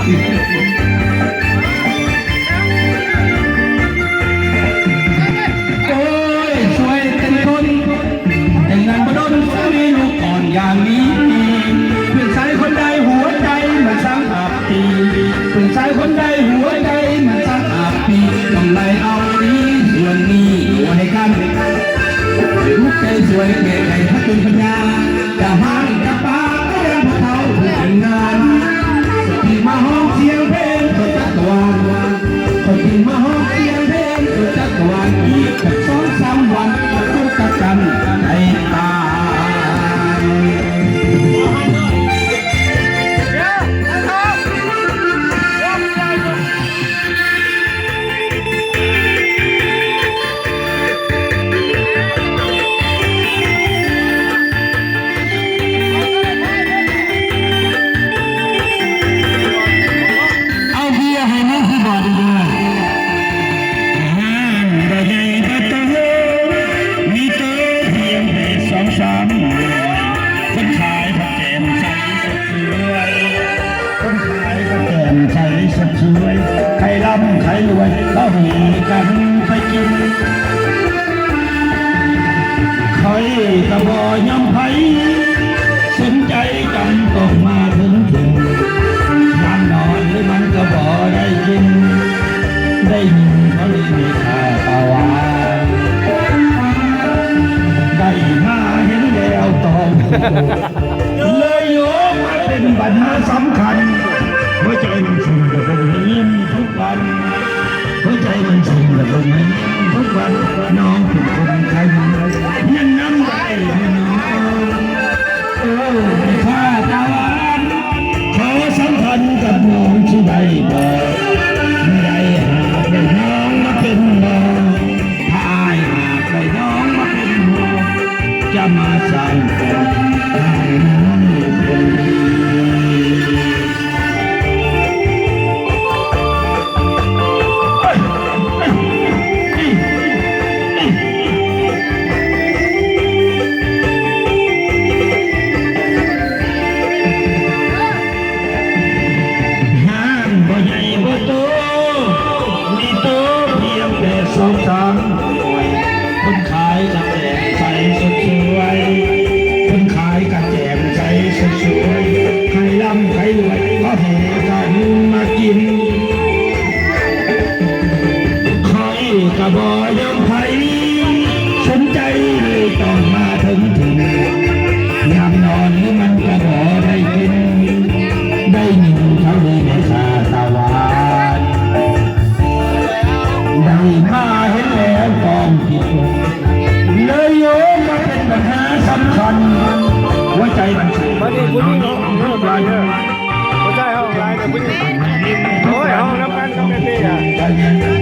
โอ้ยสวยเป็นคนแต่งงานบ่โดนสามีลูกก่อนอย่างนี้เพื่อนชายคนใดหัวใจมันสร้างอาปีเพื่อนชายคนใดหัวใจมันสร้างอาปีต้องไล่เอาดีส่วนนี้หัวให้กันลูกใจสวยเก๋ไก่พัฒนปัญญาจะหางจะปาก็ยังพอเท่าแต่งงานที่มาห้องเสียงเพลงตัวจักรวาลคนที่มาห้องเสียงเพลงตัวจักรวาลอีกสัก2-3 วันก็จะกันในตาใครร่ำใครรวยก็มีกันไปกินใครกระบอกยำไผ่สนใจกันต้องมาถึงยามนอนหรือมันกระบอกได้ยินได้ยินเขาเลยมีค่าตาวาได้มาเห็นแล้วต้องเลยโยมมาเป็นปัญหาสำคัญหัวใจมันชุ่มแต่ผมไม่ยิ้มทุกวันหัวใจมันชุ่มแต่ผมไม่ยิ้มทุกวันน้องเป็นคนไทยยังน้ำใจให้น้องโอ้ข้าตาหวานขอสัมพันธ์กับน้องที่ใดบอกไม่ได้หากได้น้องมาเป็นน้องถ้าอายหากได้น้องมาเป็นน้องจะมาสร้างคนให้น้องเป็นดีคนขายกระแจมใสสดสวยคนขายกระแจมใสสดสวยใครร่ำใครรวยก็แห่กันมากินใครกระบอกยำไผ่สนใจเลยต้องมาถึงยามนอนหรือมันกระบอกได้กินได้ยินเขาเลยในชาตะวันได้มาเห็นแล้วต้องผิดเลยโยมมาเป็นปัญหาสำคัญหัวใจมันสั่นวันนี้ผู้หญิงห้องลายเนี่ยไม่ใช่ห้องลายแต่ผู้หญิงโอ้ยห้องน้ำกันกับแม่พี่อ่ะ